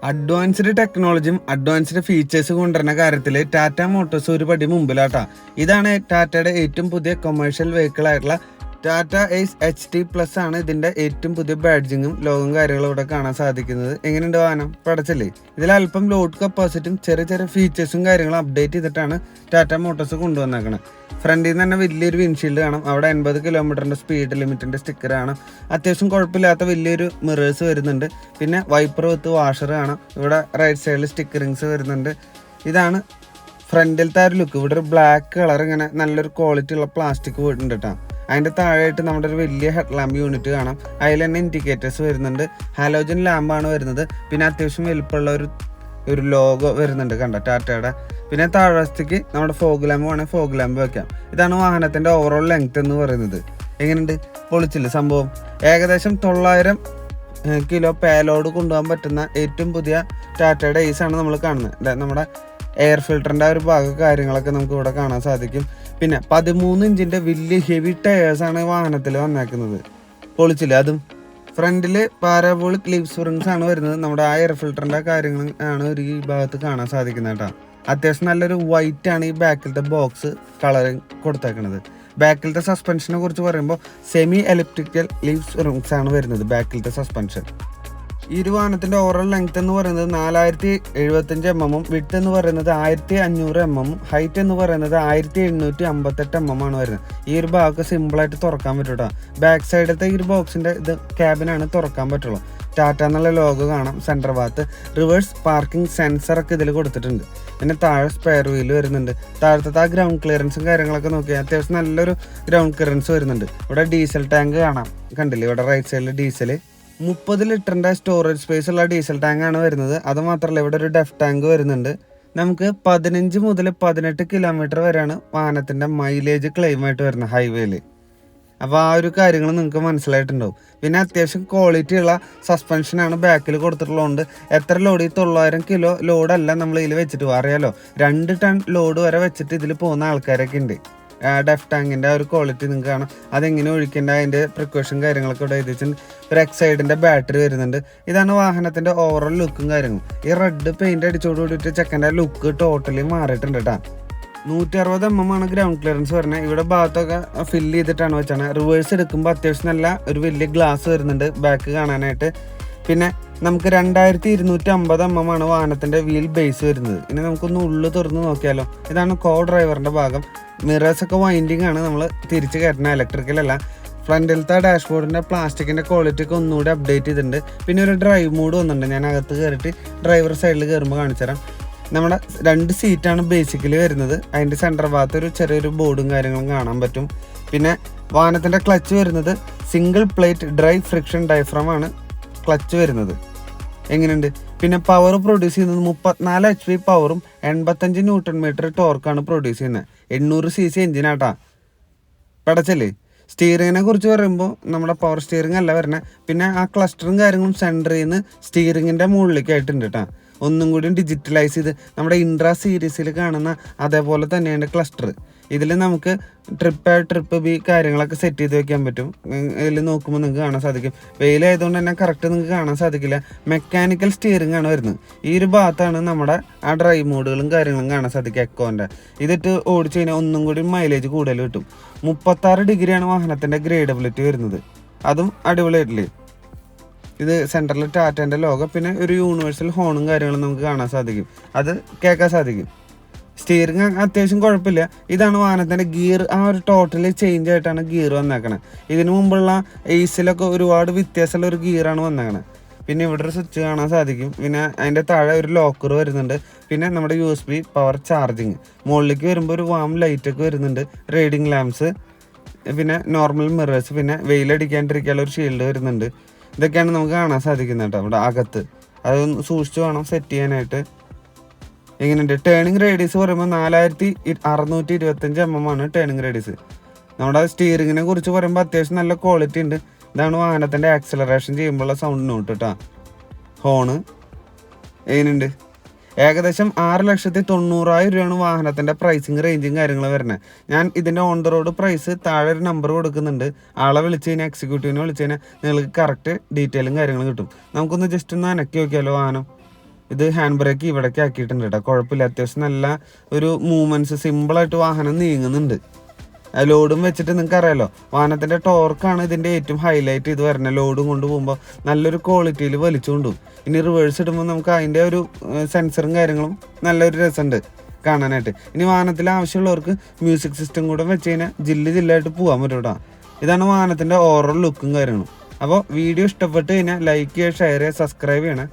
Advanced ടെക്നോളജിയും advanced features കൊണ്ടുവരുന്ന കാര്യത്തിൽ ടാറ്റ മോട്ടോഴ്സ് ഒരു പടി മുമ്പിലാട്ടാ. ഇതാണ് ടാറ്റയുടെ ഏറ്റവും പുതിയ കൊമേഴ്ഷ്യൽ വെഹിക്കിൾ ആയിട്ടുള്ള ടാറ്റ എയ്സ് HT+ ആണ് ഇതിന്റെ ഏറ്റവും പുതിയ ബാഡ്ജിങ്ങും ലോഗും കാര്യങ്ങളും ഇവിടെ കാണാൻ സാധിക്കുന്നത്. എങ്ങനെയുണ്ട് വാഹനം? പടച്ചല്ലേ. ഇതിൽ അല്പം ലോഡ് കപ്പാസിറ്റിയും ചെറിയ ചെറിയ ഫീച്ചേഴ്സും കാര്യങ്ങളും അപ്ഡേറ്റ് ചെയ്തിട്ടാണ് ടാറ്റ മോട്ടോഴ്സ് കൊണ്ടുവന്നേക്കുന്നത്. ഫ്രണ്ടിൽ നിന്ന് തന്നെ വലിയൊരു വിൻഷീൽഡ് കാണാം. അവിടെ 80 കിലോമീറ്ററിന്റെ സ്പീഡ് ലിമിറ്റിന്റെ സ്റ്റിക്കർ കാണാം. അത്യാവശ്യം കുഴപ്പമില്ലാത്ത വലിയൊരു മിറേഴ്സ് വരുന്നുണ്ട്. പിന്നെ വൈപ്പർ വിത്ത് വാഷർ കാണാം. ഇവിടെ റൈറ്റ് സൈഡിൽ സ്റ്റിക്കറിങ്സ് വരുന്നുണ്ട്. ഇതാണ് ഫ്രണ്ടിലത്തെ ഒരു ലുക്ക്. ഇവിടെ ഒരു ബ്ലാക്ക് കളർ ഇങ്ങനെ നല്ലൊരു ക്വാളിറ്റി ഉള്ള പ്ലാസ്റ്റിക് പോയിട്ടുണ്ട് കേട്ടോ. അതിൻ്റെ താഴെയായിട്ട് നമ്മുടെ ഒരു വലിയ ഹെഡ് ലാമ്പ് യൂണിറ്റ് കാണാം. അതിൽ തന്നെ ഇൻഡിക്കേറ്റേഴ്സ് വരുന്നുണ്ട്. ഹാലോജൻ ലാമ്പാണ് വരുന്നത്. പിന്നെ അത്യാവശ്യം വലുപ്പമുള്ള ഒരു ലോഗോ വരുന്നുണ്ട് കണ്ട ടാറ്റയുടെ. പിന്നെ താഴ്വശത്തേക്ക് നമ്മുടെ ഫോഗ് ലാമ്പ് വേണമെങ്കിൽ ഫോഗ് ലാമ്പ് വെക്കാം. ഇതാണ് വാഹനത്തിൻ്റെ ഓവറോൾ ലെങ്ത് എന്ന് പറയുന്നത്. എങ്ങനെയുണ്ട്? പൊളിച്ചില്ല സംഭവം. ഏകദേശം 900 കിലോ പേലോഡ് കൊണ്ടുപോകാൻ പറ്റുന്ന ഏറ്റവും പുതിയ ടാറ്റയുടെ എയ്സാണ് നമ്മൾ കാണുന്നത്. നമ്മുടെ എയർ ഫിൽറ്ററിൻ്റെ ഒരു ഭാഗം കാര്യങ്ങളൊക്കെ നമുക്ക് ഇവിടെ കാണാൻ സാധിക്കും. പിന്നെ 13 ഇഞ്ചിൻ്റെ വലിയ ഹെവി ടയേഴ്സാണ് വാഹനത്തിൽ വന്നേക്കുന്നത്. പൊളിച്ചില്ല. അതും ഫ്രണ്ടിൽ പാരാബോളിക് ലീവ് സ്പ്രിങ്സ് ആണ് വരുന്നത്. നമ്മുടെ ആ എയർ ഫിൽറ്ററിൻ്റെ കാര്യങ്ങൾ ആണ് ഒരു ഈ ഭാഗത്ത് കാണാൻ സാധിക്കുന്നത് കേട്ടോ. അത്യാവശ്യം നല്ലൊരു വൈറ്റ് ആണ് ഈ ബാക്കിലത്തെ ബോക്സ് കളറിങ് കൊടുത്തേക്കുന്നത്. ബാക്കിലത്തെ സസ്പെൻഷനെ കുറിച്ച് പറയുമ്പോൾ സെമി എലിപ്റ്റിക്കൽ ലീവ് സ്പ്രിങ്സ് ആണ് വരുന്നത് ബാക്കിലത്തെ സസ്പെൻഷൻ. ഈ ഒരു വാഹനത്തിൻ്റെ ഓവറോൾ ലെങ്ത് എന്ന് പറയുന്നത് 4075 mm, വിഡ്ത്ത് എന്ന് പറയുന്നത് 1500 mm, ഹൈറ്റ് എന്ന് പറയുന്നത് 1758 mm ആണ് വരുന്നത്. ഈ ഒരു ഭാഗമൊക്കെ സിമ്പിളായിട്ട് തുറക്കാൻ പറ്റും കേട്ടോ. ബാക്ക് സൈഡത്തെ ഈ ഒരു ബോക്സിൻ്റെ ഇത് ക്യാബിനാണ് തുറക്കാൻ പറ്റുള്ളൂ. ടാറ്റ എന്നുള്ള ലോഗോ കാണാം സെൻറ്റർ ഭാഗത്ത്. റിവേഴ്സ് പാർക്കിംഗ് സെൻസറൊക്കെ ഇതിൽ കൊടുത്തിട്ടുണ്ട്. പിന്നെ താഴെ സ്പെയർ വീല് വരുന്നുണ്ട്. താഴത്തെ ആ ഗ്രൗണ്ട് ക്ലിയറൻസും കാര്യങ്ങളൊക്കെ നോക്കിയാൽ അത്യാവശ്യം നല്ലൊരു ഗ്രൗണ്ട് ക്ലിയറൻസ് വരുന്നുണ്ട്. ഇവിടെ ഡീസൽ ടാങ്ക് കാണാം, കണ്ടില്ലേ? ഇവിടെ റൈറ്റ് സൈഡിൽ ഡീസൽ 30 ലിറ്ററിൻ്റെ സ്റ്റോറേജ് സ്പേസ് ഉള്ള ഡീസൽ ടാങ്കാണ് വരുന്നത്. അത് മാത്രമല്ല ഇവിടെ ഒരു ഡെഫ് ടാങ്ക് വരുന്നുണ്ട്. നമുക്ക് 15 മുതൽ 18 കിലോമീറ്റർ വരെയാണ് വാഹനത്തിൻ്റെ മൈലേജ് ക്ലെയിമായിട്ട് വരുന്നത് ഹൈവേയിൽ. അപ്പോൾ ആ ഒരു കാര്യങ്ങൾ നിങ്ങൾക്ക് മനസ്സിലായിട്ടുണ്ടാവും. പിന്നെ അത്യാവശ്യം ക്വാളിറ്റി ഉള്ള സസ്പെൻഷനാണ് ബാക്കിൽ കൊടുത്തിട്ടുള്ളതുകൊണ്ട് എത്ര ലോഡ്, 900 കിലോ ലോഡല്ല നമ്മൾ ഇതിൽ വെച്ചിട്ട് പോകും. അറിയാലോ, 2 ടൺ ലോഡ് വരെ വെച്ചിട്ട് ഇതിൽ പോകുന്ന ആൾക്കാരൊക്കെ ഉണ്ട്. ഡെഫ് ടാങ്കിൻ്റെ ആ ഒരു ക്വാളിറ്റി നിങ്ങൾക്ക് കാണാം. അതെങ്ങനെ ഒഴിക്കേണ്ട അതിൻ്റെ പ്രിക്കോഷൻ കാര്യങ്ങളൊക്കെ ഇവിടെ എഴുതിയിട്ടുണ്ട്. ഒരു എക്സൈഡിൻ്റെ ബാറ്ററി വരുന്നുണ്ട്. ഇതാണ് വാഹനത്തിൻ്റെ ഓവറോൾ ലുക്കും കാര്യങ്ങളും. ഈ റെഡ് പെയിൻ്റ് അടിച്ചോട് കൂടിയിട്ട് ചെക്കൻ്റെ ലുക്ക് ടോട്ടലി മാറിയിട്ടുണ്ട് കേട്ടോ. 160 mm ആണ് ഗ്രൗണ്ട് ക്ലിയറൻസ് വരുന്നത്. ഇവിടെ ഭാഗത്തൊക്കെ ഫില്ല് ചെയ്തിട്ടാണ് വെച്ചാണ്. റിവേഴ്സ് എടുക്കുമ്പോൾ അത്യാവശ്യം നല്ല ഒരു വലിയ ഗ്ലാസ് വരുന്നുണ്ട് ബാക്ക് കാണാനായിട്ട്. പിന്നെ നമുക്ക് 2250 mm ആണ് വാഹനത്തിൻ്റെ വീൽ ബേസ് വരുന്നത്. ഇനി നമുക്കൊന്ന് ഉള്ളു തുറന്ന് നോക്കിയാലോ. ഇതാണ് കോ ഡ്രൈവറിൻ്റെ ഭാഗം. മിറേഴ്സൊക്കെ വൈൻഡിങ് ആണ്, നമ്മൾ തിരിച്ച് കയറ്റുന്ന ഇലക്ട്രിക്കലല്ല. ഫ്രണ്ടിലത്തെ ഡാഷ്ബോർഡിൻ്റെ പ്ലാസ്റ്റിക്കിൻ്റെ ക്വാളിറ്റി ഒക്കെ ഒന്നുകൂടി അപ്ഡേറ്റ് ചെയ്തിട്ടുണ്ട്. പിന്നെ ഒരു ഡ്രൈവ് മോഡ് വന്നിട്ടുണ്ട്. ഞാൻ അകത്ത് കയറിയിട്ട് ഡ്രൈവർ സൈഡിൽ കയറുമ്പോൾ കാണിച്ചു തരാം. നമ്മുടെ 2 സീറ്റാണ് ബേസിക്കലി വരുന്നത്. അതിൻ്റെ സെൻറ്റർ ഭാഗത്ത് ഒരു ചെറിയൊരു ബോർഡും കാര്യങ്ങളും കാണാൻ പറ്റും. പിന്നെ വാഹനത്തിൻ്റെ ക്ലച്ച് വരുന്നത് single plate dry friction diaphragm ആണ് ക്ലച്ച് വരുന്നത്. എങ്ങനെയുണ്ട്? പിന്നെ പവർ പ്രൊഡ്യൂസ് ചെയ്യുന്നത് 34 HP പവറും 85 Nm ടോർക്കാണ് പ്രൊഡ്യൂസ് ചെയ്യുന്നത്. 800 cc എഞ്ചിനാട്ടാ. പടച്ചല്ലേ. സ്റ്റിയറിങ്ങിനെ കുറിച്ച് പറയുമ്പോൾ നമ്മുടെ പവർ സ്റ്റിയറിംഗ് അല്ല വരുന്നത്. പിന്നെ ആ ക്ലസ്റ്ററും കാര്യങ്ങളും സെൻറ്ററിൽ നിന്ന് സ്റ്റിയറിങ്ങിൻ്റെ മുകളിലേക്കായിട്ടുണ്ട് കേട്ടോ. ഒന്നും കൂടി ഡിജിറ്റലൈസ് ചെയ്ത് നമ്മുടെ ഇൻട്രാ സീരീസിൽ കാണുന്ന അതേപോലെ തന്നെയാണ് ക്ലസ്റ്റർ. ഇതിൽ നമുക്ക് ട്രിപ്പ് ബി കാര്യങ്ങളൊക്കെ സെറ്റ് ചെയ്ത് വെക്കാൻ പറ്റും. ഇതിൽ നോക്കുമ്പോൾ നിങ്ങൾക്ക് കാണാൻ സാധിക്കും. വെയിലായതുകൊണ്ട് തന്നെ കറക്റ്റ് നിങ്ങൾക്ക് കാണാൻ സാധിക്കില്ല. മെക്കാനിക്കൽ സ്റ്റിയറിംഗ് ആണ് വരുന്നത്. ഈ ഒരു ഭാഗത്താണ് നമ്മുടെ ആ ഡ്രൈവ് മോഡുകളും കാര്യങ്ങളും കാണാൻ സാധിക്കും എക്കോൻ്റെ. ഇതിട്ട് ഓടിച്ചു കഴിഞ്ഞാൽ ഒന്നും കൂടി മൈലേജ് കൂടുതൽ കിട്ടും. 36 ഡിഗ്രിയാണ് വാഹനത്തിൻ്റെ ഗ്രേഡബിലിറ്റി വരുന്നത്. അതും അടിപൊളിയായിട്ടില്ലേ. ഇത് സെൻറ്ററിൽ ടാറ്റേൻ്റെ ലോഗോ, പിന്നെ ഒരു യൂണിവേഴ്സൽ ഹോണും കാര്യങ്ങളും നമുക്ക് കാണാൻ സാധിക്കും. അത് കേൾക്കാൻ സാധിക്കും. സ്റ്റിയറിംഗ് അത്യാവശ്യം കുഴപ്പമില്ല. ഇതാണ് വാഹനത്തിൻ്റെ ഗിയർ. ആ ഒരു ടോട്ടലി ചേഞ്ച് ആയിട്ടാണ് ഗിയർ വന്നേക്കണത്. ഇതിനു മുമ്പുള്ള എയ്സിലൊക്കെ ഒരുപാട് വ്യത്യാസമുള്ള ഒരു ഗിയറാണ് വന്നേക്കണത്. പിന്നെ ഇവിടെ ഒരു സ്വിച്ച് കാണാൻ സാധിക്കും. പിന്നെ അതിൻ്റെ താഴെ ഒരു ലോക്കർ വരുന്നുണ്ട്. പിന്നെ നമ്മുടെ USB പവർ ചാർജിങ്. മുകളിലേക്ക് വരുമ്പോൾ ഒരു വാം ലൈറ്റൊക്കെ വരുന്നുണ്ട്. റീഡിങ് ലാംപ്സ്, പിന്നെ നോർമൽ മിറേഴ്സ്, പിന്നെ വെയിലടിക്കാണ്ടിരിക്കാനുള്ള ഒരു ഷീൽഡ് വരുന്നുണ്ട്. ഇതൊക്കെയാണ് നമുക്ക് കാണാൻ സാധിക്കുന്നത് കേട്ടോ ഇവിടെ അകത്ത്. അതൊന്ന് സൂക്ഷിച്ച് വേണം സെറ്റ് ചെയ്യാനായിട്ട്. എങ്ങനെയുണ്ട്? ടേണിംഗ് റേഡിയസ് പറയുമ്പോൾ 4625 mm ആണ് ടേണിംഗ് റേഡിയസ്. നമ്മുടെ സ്റ്റിയറിങ്ങിനെ കുറിച്ച് പറയുമ്പോൾ അത്യാവശ്യം നല്ല ക്വാളിറ്റി ഉണ്ട്. ഇതാണ് വാഹനത്തിൻ്റെ ആക്സലറേഷൻ ചെയ്യുമ്പോഴുള്ള സൗണ്ട് നോട്ട് കേട്ടോ. ഹോണ് എങ്ങനെയുണ്ട്? ഏകദേശം 6,90,000 രൂപയാണ് വാഹനത്തിൻ്റെ പ്രൈസിങ് റേഞ്ചും കാര്യങ്ങൾ വരുന്നത്. ഞാൻ ഇതിൻ്റെ ഓൺ ദ റോഡ് പ്രൈസ് താഴെ ഒരു നമ്പർ കൊടുക്കുന്നുണ്ട്. ആളെ വിളിച്ച് കഴിഞ്ഞാൽ, എക്സിക്യൂട്ടീവിനെ വിളിച്ച് കഴിഞ്ഞാൽ നിങ്ങൾക്ക് കറക്റ്റ് ഡീറ്റെയിലും കാര്യങ്ങളും കിട്ടും. നമുക്കൊന്ന് ജസ്റ്റ് ഒന്ന് അനക്കി നോക്കിയാലോ വാഹനം. ഇത് ഹാൻഡ് ബ്രേക്ക് ഇവിടേക്ക് ആക്കിയിട്ടുണ്ട് കേട്ടോ. കുഴപ്പമില്ല, അത്യാവശ്യം നല്ല ഒരു മൂവ്മെന്റ്സ്, സിമ്പിളായിട്ട് വാഹനം നീങ്ങുന്നുണ്ട്. ലോഡും വെച്ചിട്ട് നിങ്ങൾക്ക് അറിയാലോ, വാഹനത്തിൻ്റെ ടോർക്കാണ് ഇതിൻ്റെ ഏറ്റവും ഹൈലൈറ്റ് ചെയ്ത് വരുന്നത്. ലോഡും കൊണ്ട് പോകുമ്പോൾ നല്ലൊരു ക്വാളിറ്റിയിൽ വലിച്ചു കൊണ്ടുപോകും. ഇനി റിവേഴ്സ് ഇടുമ്പോൾ നമുക്ക് അതിൻ്റെ ഒരു സെൻസറും കാര്യങ്ങളും നല്ലൊരു രസമുണ്ട് കാണാനായിട്ട്. ഇനി വാഹനത്തിൽ ആവശ്യമുള്ളവർക്ക് മ്യൂസിക് സിസ്റ്റം കൂടെ വെച്ച് കഴിഞ്ഞാൽ ജില്ലായിട്ട് പോകാൻ പറ്റും കേട്ടോ. ഇതാണ് വാഹനത്തിൻ്റെ ഓവറോൾ ലുക്കും കാര്യങ്ങളും. അപ്പോൾ വീഡിയോ ഇഷ്ടപ്പെട്ട് കഴിഞ്ഞാൽ ലൈക്ക് ചെയ്യുക, ഷെയർ ചെയ്യുക, സബ്സ്ക്രൈബ് ചെയ്യണം.